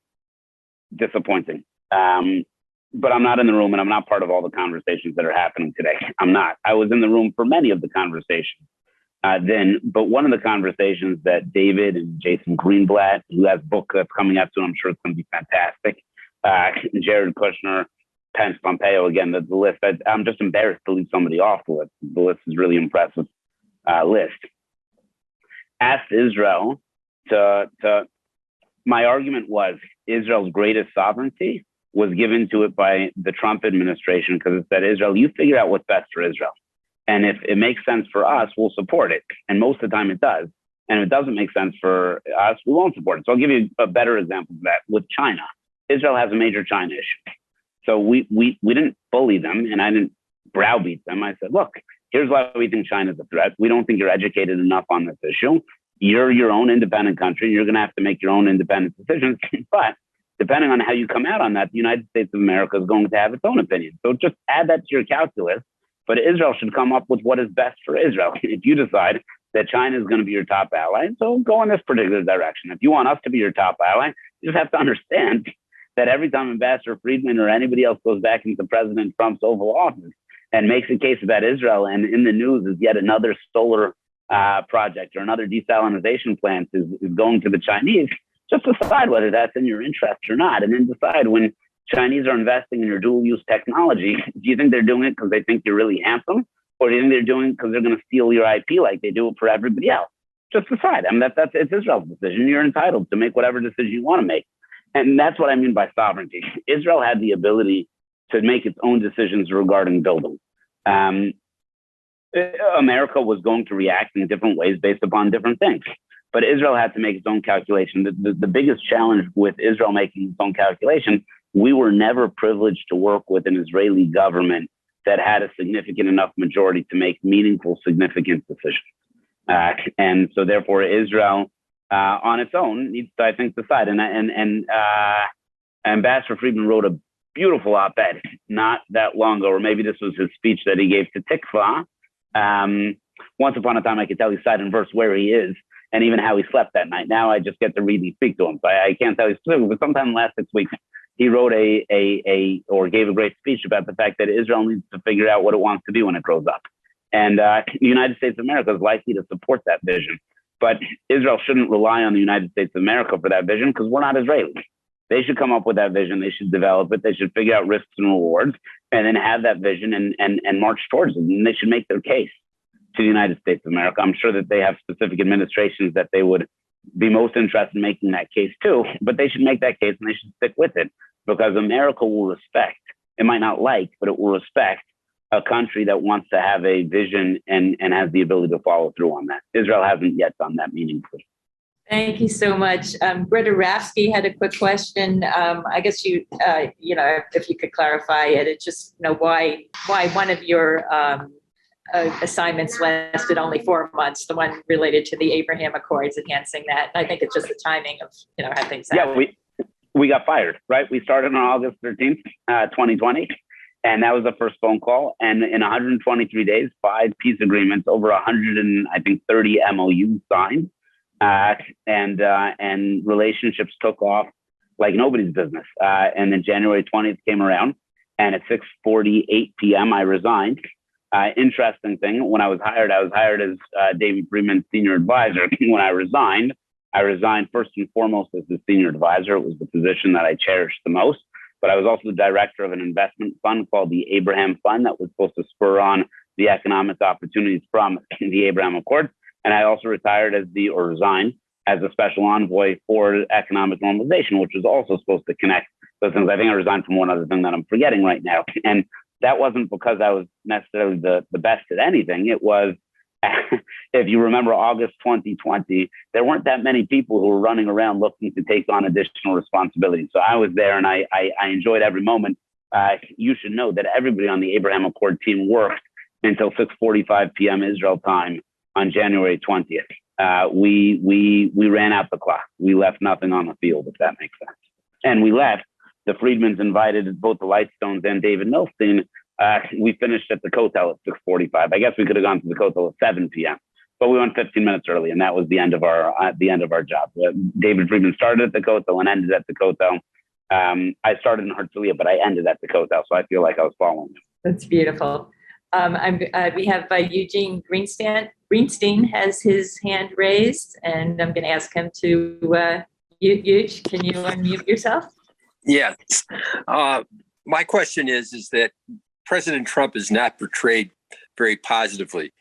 disappointing. But I'm not in the room, and I'm not part of all the conversations that are happening today. I'm not. I was in the room for many of the conversations. But one of the conversations that David and Jason Greenblatt, who has a book that's coming out soon, I'm sure it's going to be fantastic. Jared Kushner, Pence, Pompeo, again, the list. I'm just embarrassed to leave somebody off the list. The list is really impressive list. Asked Israel to my argument was Israel's greatest sovereignty was given to it by the Trump administration because it said, Israel, you figure out what's best for Israel. And if it makes sense for us, we'll support it. And most of the time it does. And if it doesn't make sense for us, we won't support it. So I'll give you a better example of that with China. Israel has a major China issue. So we didn't bully them and I didn't browbeat them. I said, look, here's why we think China's a threat. We don't think you're educated enough on this issue. You're your own independent country. You're going to have to make your own independent decisions. But depending on how you come out on that, the United States of America is going to have its own opinion. So just add that to your calculus. But Israel should come up with what is best for Israel. If you decide that China is going to be your top ally, so go in this particular direction. If you want us to be your top ally, you just have to understand that every time Ambassador Friedman or anybody else goes back into President Trump's Oval Office and makes a case about Israel, and in the news is yet another solar project or another desalinization plant is going to the Chinese, just decide whether that's in your interest or not. And then decide when Chinese are investing in your dual use technology, do you think they're doing it because they think you're really handsome? Or do you think they're doing it because they're going to steal your IP like they do it for everybody else? Just decide. I mean, it's Israel's decision. You're entitled to make whatever decision you want to make. And that's what I mean by sovereignty. Israel had the ability to make its own decisions regarding building. America was going to react in different ways based upon different things. But Israel had to make its own calculation. The biggest challenge with Israel making its own calculation, we were never privileged to work with an Israeli government that had a significant enough majority to make meaningful, significant decisions. And so therefore, Israel on its own needs to, I think, decide. And Ambassador Friedman wrote a beautiful op-ed not that long ago, or maybe this was his speech that he gave to Tikva. Once upon a time, I could tell you side and verse where he is and even how he slept that night. Now I just get to read and speak to him. So I can't tell you specifically, but sometime in the last 6 weeks, he wrote or gave a great speech about the fact that Israel needs to figure out what it wants to be when it grows up. And the United States of America is likely to support that vision. But Israel shouldn't rely on the United States of America for that vision because we're not Israelis. They should come up with that vision. They should develop it. They should figure out risks and rewards and then have that vision and march towards it. And they should make their case to the United States of America. I'm sure that they have specific administrations that they would be most interested in making that case too, but they should make that case and they should stick with it because America will respect, it might not like, but it will respect a country that wants to have a vision and has the ability to follow through on that. Israel hasn't yet done that meaningfully. Thank you so much. Greta Rafsky had a quick question. I guess if you could clarify it, it's just why one of your assignments lasted only 4 months, the one related to the Abraham Accords, enhancing that. And I think it's just the timing of how things happen. Yeah, we got fired, right? We started on August 13th, 2020. And that was the first phone call. And in 123 days, 5 peace agreements, over 130 MOUs signed. And relationships took off like nobody's business. And then January 20th came around, and at 6:48 p.m. I resigned. Interesting thing, when I was hired as David Friedman's senior advisor. When I resigned first and foremost as the senior advisor. It was the position that I cherished the most. But I was also the director of an investment fund called the Abraham Fund that was supposed to spur on the economic opportunities from the Abraham Accords. And I also resigned as a special envoy for economic normalization, which was also supposed to connect those things. I think I resigned from one other thing that I'm forgetting right now. And that wasn't because I was necessarily the best at anything. It was, if you remember August 2020, there weren't that many people who were running around looking to take on additional responsibilities. So I was there and I enjoyed every moment. You should know that everybody on the Abraham Accord team worked until 6:45 p.m. Israel time on January 20th. We ran out the clock. We left nothing on the field, if that makes sense. And we left. The Friedmans invited both the Lightstones and David Milstein. We finished at the Kotel at 6:45. I guess we could have gone to the Kotel at 7 p.m., but we went 15 minutes early, and that was the end of our job. David Friedman started at the Kotel and ended at the Kotel. I started in Herzliya, but I ended at the Kotel, so I feel like I was following him. That's beautiful. We have Eugene Greenstein has his hand raised, and I'm going to ask him to. Eugene, can you unmute yourself? Yeah. My question is that President Trump is not portrayed very positively.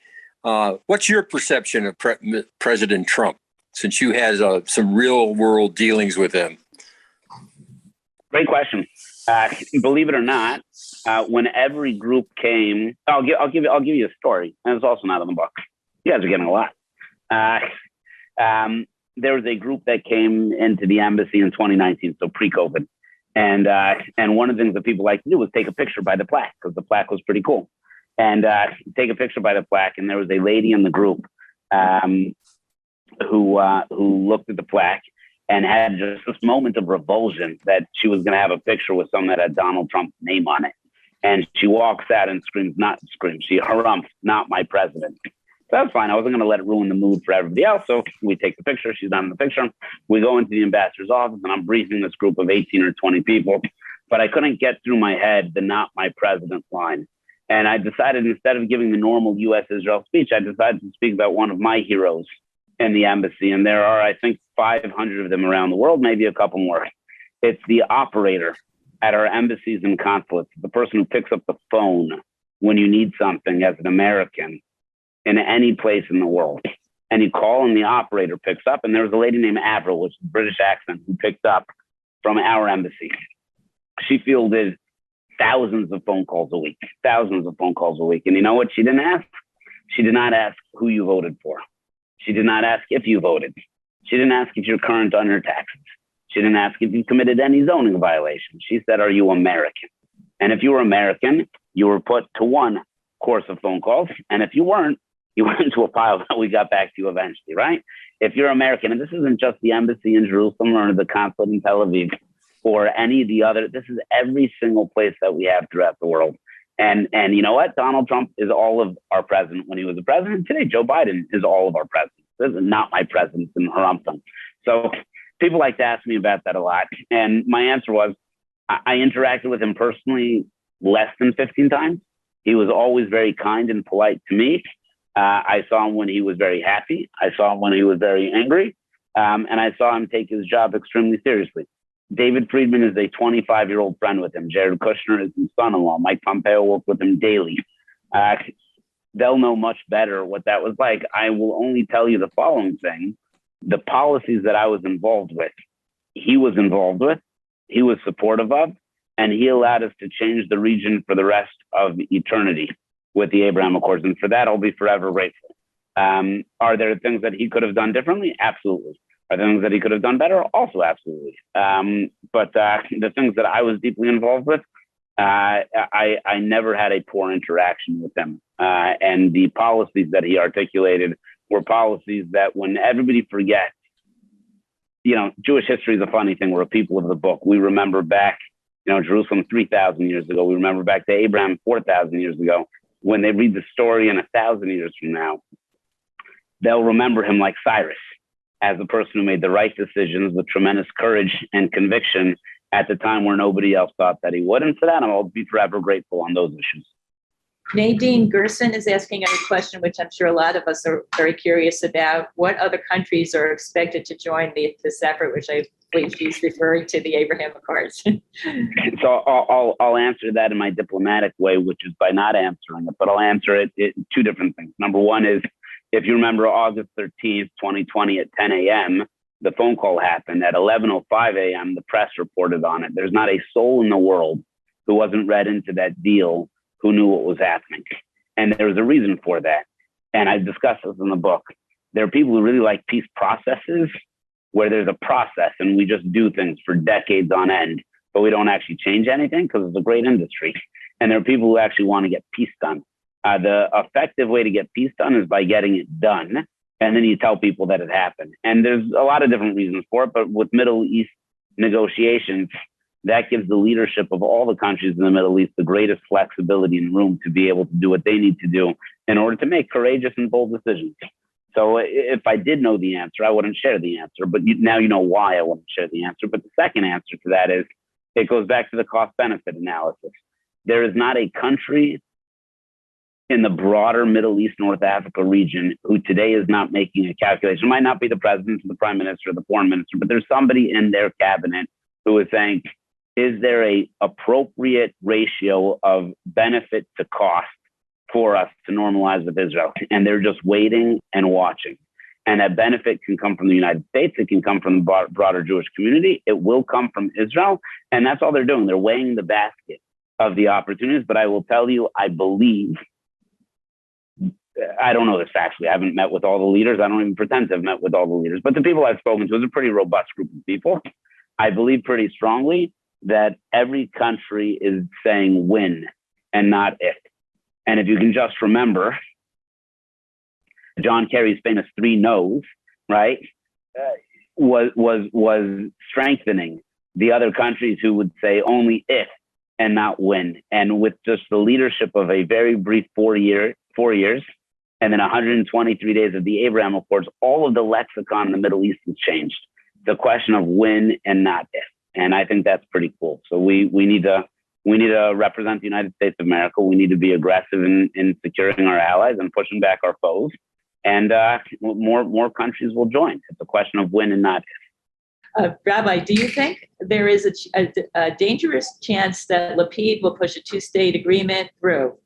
What's your perception of President Trump? since you had some real world dealings with him? Great question. Believe it or not, when every group came, I'll give you a story, and it's also not in the book. You guys are getting a lot. There was a group that came into the embassy in 2019, so pre-COVID, and one of the things that people like to do was take a picture by the plaque, because the plaque was pretty cool, and take a picture by the plaque. And there was a lady in the group who looked at the plaque and had just this moment of revulsion that she was going to have a picture with someone that had Donald Trump's name on it. And she walks out and she harumphs, "Not my president." So that's fine. I wasn't going to let it ruin the mood for everybody else. So we take the picture. She's not in the picture. We go into the ambassador's office, and I'm briefing this group of 18 or 20 people. But I couldn't get through my head the "not my president" line. And I decided, instead of giving the normal U.S.-Israel speech, I decided to speak about one of my heroes in the embassy. And there are, I think, 500 of them around the world, maybe a couple more. It's the operator at our embassies and consulates, the person who picks up the phone when you need something as an American in any place in the world. And you call and the operator picks up. And there was a lady named Avril, which is a British accent, who picked up from our embassy. She fielded thousands of phone calls a week. And you know what she didn't ask? She did not ask who you voted for. She did not ask if you voted. She didn't ask if you're current on your taxes. She didn't ask if you committed any zoning violations. She said, "Are you American?" And if you were American, you were put to one course of phone calls. And if you weren't, you went into a pile that we got back to you eventually, right? If you're American, and this isn't just the embassy in Jerusalem or the consulate in Tel Aviv or any of the other, this is every single place that we have throughout the world. And you know what? Donald Trump is all of our president when he was the president. Today, Joe Biden is all of our presidents. This is "not my president" and harumph. So people like to ask me about that a lot. And my answer was, I interacted with him personally less than 15 times. He was always very kind and polite to me. I saw him when he was very happy. I saw him when he was very angry. And I saw him take his job extremely seriously. David Friedman is a 25-year-old friend with him. Jared Kushner is his son-in-law. Mike Pompeo worked with him daily. They'll know much better what that was like. I will only tell you the following thing. The policies that I was involved with, he was involved with, he was supportive of, and he allowed us to change the region for the rest of eternity with the Abraham Accords. And for that, I'll be forever grateful. Are there things that he could have done differently? Absolutely. Are there things that he could have done better? Also, absolutely. But the things that I was deeply involved with, I never had a poor interaction with him. And the policies that he articulated were policies that, when everybody forgets, Jewish history is a funny thing. We're a people of the book. We remember back, Jerusalem 3,000 years ago. We remember back to Abraham 4,000 years ago. When they read the story in 1,000 years from now, they'll remember him like Cyrus, as the person who made the right decisions with tremendous courage and conviction at the time where nobody else thought that he would. And for that, I'll be forever grateful on those issues. Nadine Gerson is asking a question, which I'm sure a lot of us are very curious about. What other countries are expected to join this effort, which I believe she's referring to the Abraham Accords? So I'll answer that in my diplomatic way, which is by not answering it, but I'll answer it two different things. Number one is, if you remember August 13th, 2020 at 10 a.m., the phone call happened. At 11:05 a.m., the press reported on it. There's not a soul in the world who wasn't read into that deal who knew what was happening. And there was a reason for that. And I discuss this in the book. There are people who really like peace processes, where there's a process and we just do things for decades on end, but we don't actually change anything because it's a great industry. And there are people who actually want to get peace done. The effective way to get peace done is by getting it done. And then you tell people that it happened. And there's a lot of different reasons for it, but with Middle East negotiations, that gives the leadership of all the countries in the Middle East the greatest flexibility and room to be able to do what they need to do in order to make courageous and bold decisions. So if I did know the answer, I wouldn't share the answer, but now you know why I wouldn't share the answer. But the second answer to that is, it goes back to the cost-benefit analysis. There is not a country in the broader Middle East, North Africa region who today is not making a calculation. It might not be the president or the prime minister or the foreign minister, but there's somebody in their cabinet who is saying, is there a appropriate ratio of benefit to cost for us to normalize with Israel? And they're just waiting and watching. and that benefit can come from the United States. It can come from the broader Jewish community. It will come from Israel. And that's all they're doing. They're weighing the basket of the opportunities. But I will tell you, I believe, I don't know this factually. I haven't met with all the leaders. I don't even pretend to have met with all the leaders. But the people I've spoken to is a pretty robust group of people. I believe pretty strongly that every country is saying when and not if. And if you can just remember, John Kerry's famous 3 no's, right, was strengthening the other countries who would say only if and not when. And with just the leadership of a very brief 4 years, and then 123 days of the Abraham Accords, all of the lexicon in the Middle East has changed. The question of when and not if. And I think that's pretty cool. So we need to represent the United States of America. We need to be aggressive in securing our allies and pushing back our foes. And more countries will join. It's a question of when and not if. Rabbi, do you think there is a dangerous chance that Lapid will push a 2-state agreement through?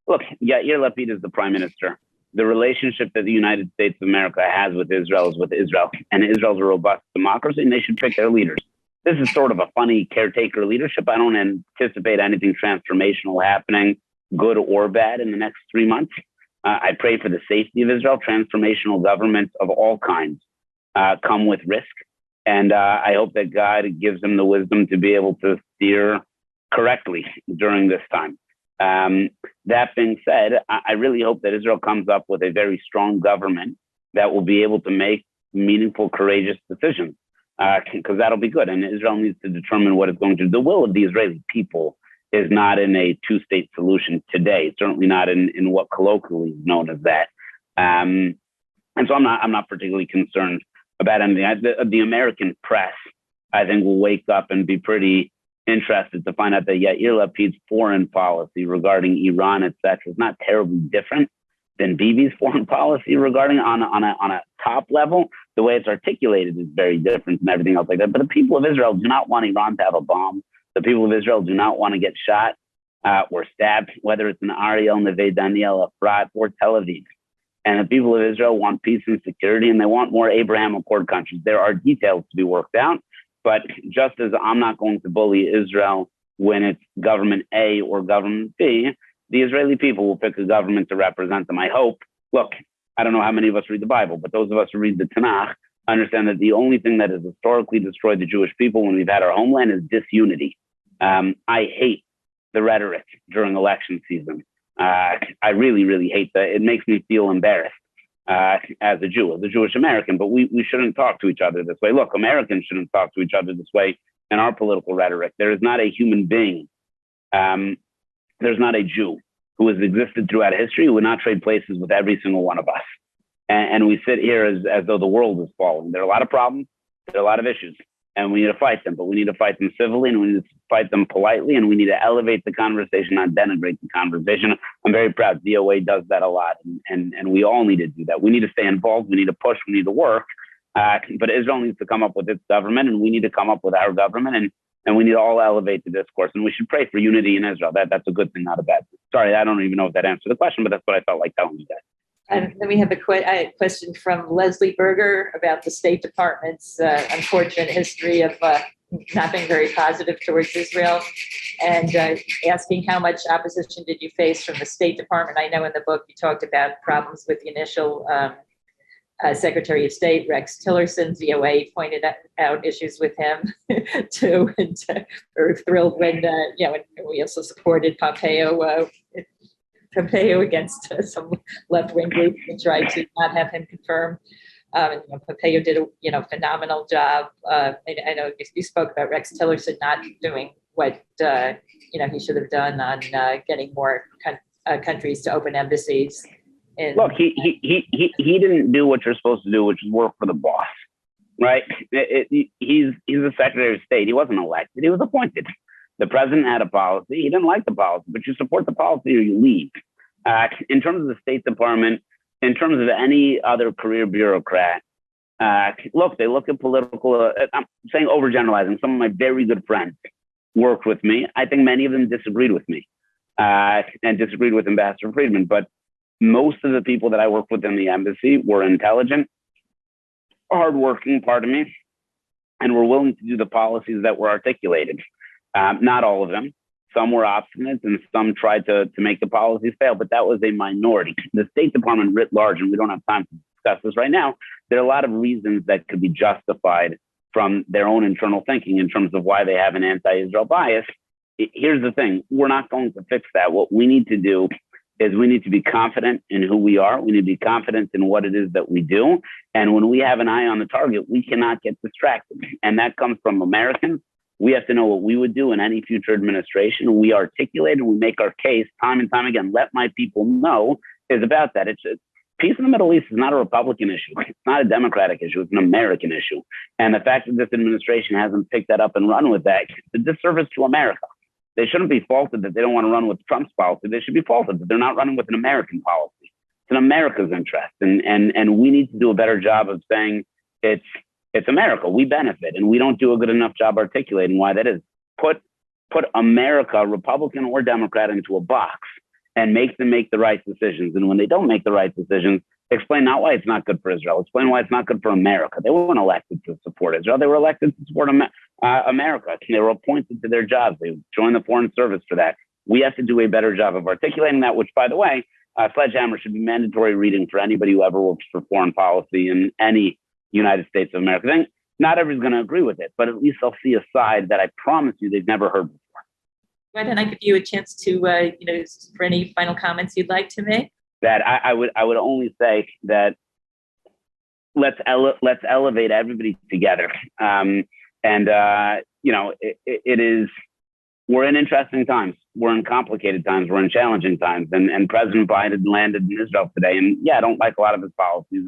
Look, Yair Lapid is the prime minister. The relationship that the United States of America has with Israel is with Israel. And Israel's a robust democracy, and they should pick their leaders. This is sort of a funny caretaker leadership. I don't anticipate anything transformational happening, good or bad, in the next 3 months. I pray for the safety of Israel. Transformational governments of all kinds come with risk. And I hope that God gives them the wisdom to be able to steer correctly during this time. That being said, I really hope that Israel comes up with a very strong government that will be able to make meaningful, courageous decisions, because that'll be good. And Israel needs to determine what it's going to do. The will of the Israeli people is not in a 2-state solution today, certainly not in what colloquially is known as that. And so I'm not particularly concerned about anything. The American press, I think, will wake up and be pretty interested to find out that Yair Lapid's foreign policy regarding Iran, etc., is not terribly different than Bibi's foreign policy regarding on a top level. The way it's articulated is very different and everything else like that. But the people of Israel do not want Iran to have a bomb. The people of Israel do not want to get shot or stabbed, whether it's in Aryeh, Neve Daniel, Efrat, or Tel Aviv. And the people of Israel want peace and security, and they want more Abraham Accord countries. There are details to be worked out. But just as I'm not going to bully Israel when it's government A or government B, the Israeli people will pick a government to represent them. I hope. Look, I don't know how many of us read the Bible, but those of us who read the Tanakh understand that the only thing that has historically destroyed the Jewish people when we've had our homeland is disunity. I hate the rhetoric during election season. I really, really hate that. It makes me feel embarrassed. As a Jew, as a Jewish American, but we shouldn't talk to each other this way. Look, Americans shouldn't talk to each other this way in our political rhetoric. There is not a human being, there's not a Jew who has existed throughout history who would not trade places with every single one of us. And we sit here as though the world is falling. There are a lot of problems, there are a lot of issues, and we need to fight them, but we need to fight them civilly, and we need to fight them politely, and we need to elevate the conversation, not denigrate the conversation. I'm very proud ZOA does that a lot, and we all need to do that. We need to stay involved, we need to push, we need to work, but Israel needs to come up with its government, and we need to come up with our government, and we need to all elevate the discourse, and we should pray for unity in Israel. That's a good thing, not a bad thing. Sorry, I don't even know if that answered the question, but that's what I felt like telling you guys. And then we have a question from Leslie Berger about the State Department's unfortunate history of not being very positive towards Israel, and asking how much opposition did you face from the State Department? I know in the book you talked about problems with the initial Secretary of State, Rex Tillerson. ZOA pointed out issues with him too, and we're thrilled when and we also supported Pompeo against some left-wing groups and tried to not have him confirm. Pompeo did a phenomenal job. I know you spoke about Rex Tillerson not doing what he should have done on getting more countries to open embassies. Look, he didn't do what you're supposed to do, which is work for the boss, right? He's the Secretary of State. He wasn't elected; he was appointed. The president had a policy. He didn't like the policy, but you support the policy or you leave. In terms of the State Department, in terms of any other career bureaucrat, look, they look at political, I'm saying overgeneralizing. Some of my very good friends worked with me. I think many of them disagreed with me and disagreed with Ambassador Friedman. But most of the people that I worked with in the embassy were intelligent, hardworking, pardon me, and were willing to do the policies that were articulated. Not all of them. Some were obstinate and some tried to make the policies fail, but that was a minority. The State Department writ large, and we don't have time to discuss this right now, there are a lot of reasons that could be justified from their own internal thinking in terms of why they have an anti-Israel bias. Here's the thing, we're not going to fix that. What we need to do is we need to be confident in who we are. We need to be confident in what it is that we do. And when we have an eye on the target, we cannot get distracted. And that comes from Americans. We have to know what we would do in any future administration. We articulate and we make our case time and time again. Let my people know is about that. Peace in the Middle East is not a Republican issue. It's not a Democratic issue. It's an American issue. And the fact that this administration hasn't picked that up and run with that, it's a disservice to America. They shouldn't be faulted that they don't want to run with Trump's policy. They should be faulted that they're not running with an American policy. It's in America's interest. And we need to do a better job of saying it's America. We benefit, and we don't do a good enough job articulating why that is. Put America, Republican or Democrat, into a box and make them make the right decisions. And when they don't make the right decisions, explain not why it's not good for Israel. Explain why it's not good for America. They weren't elected to support Israel. They were elected to support America. They were appointed to their jobs. They joined the Foreign Service for that. We have to do a better job of articulating that, which, by the way, Sledgehammer should be mandatory reading for anybody who ever works for foreign policy in any United States of America. Then not everyone's going to agree with it, but at least they'll see a side that I promise you they've never heard before. Why don't I give you a chance to, for any final comments you'd like to make? That I would only say that let's elevate everybody together. It is, we're in interesting times. We're in complicated times. We're in challenging times. And President Biden landed in Israel today. And yeah, I don't like a lot of his policies,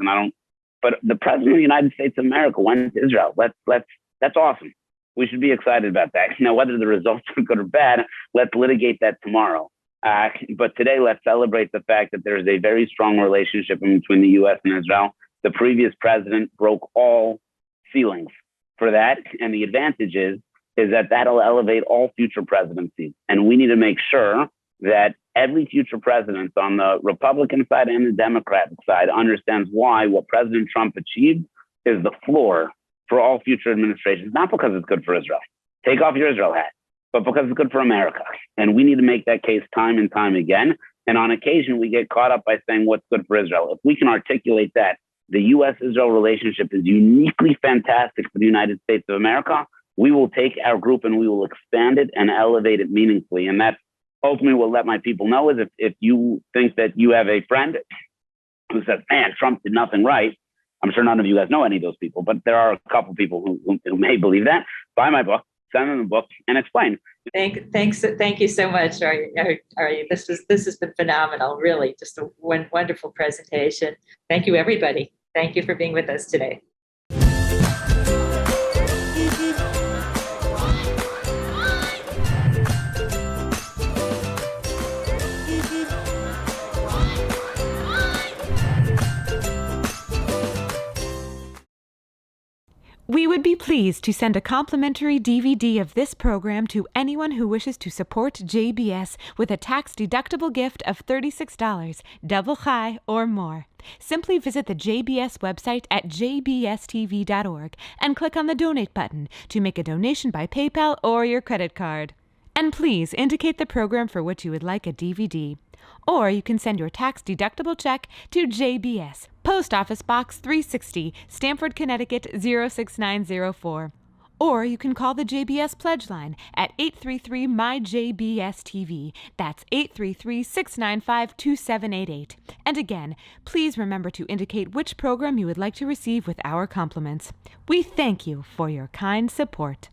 but the President of the United States of America went to Israel. That's awesome. We should be excited about that. Now, whether the results are good or bad, let's litigate that tomorrow. But today, let's celebrate the fact that there is a very strong relationship between the U.S. and Israel. The previous president broke all ceilings for that. And the advantage is that that'll elevate all future presidencies. And we need to make sure that every future president on the Republican side and the Democratic side understands why what President Trump achieved is the floor for all future administrations, not because it's good for Israel. Take off your Israel hat, but because it's good for America. And we need to make that case time and time again. And on occasion, we get caught up by saying what's good for Israel. If we can articulate that, the U.S.-Israel relationship is uniquely fantastic for the United States of America, we will take our group and we will expand it and elevate it meaningfully. And that ultimately will let my people know is if you think that you have a friend who says, man, Trump did nothing right, I'm sure none of you guys know any of those people, but there are a couple of people who may believe that. Buy my book, send them the book, and explain. Thank you so much, Aryeh. This has been phenomenal, really, just a wonderful presentation. Thank you, everybody. Thank you for being with us today. We would be pleased to send a complimentary DVD of this program to anyone who wishes to support JBS with a tax-deductible gift of $36, double high or more. Simply visit the JBS website at jbstv.org and click on the Donate button to make a donation by PayPal or your credit card. And please indicate the program for which you would like a DVD. Or you can send your tax-deductible check to JBS, Post Office Box 360, Stamford, Connecticut 06904. Or you can call the JBS Pledge Line at 833-MY-JBS-TV. That's 833-695-2788. And again, please remember to indicate which program you would like to receive with our compliments. We thank you for your kind support.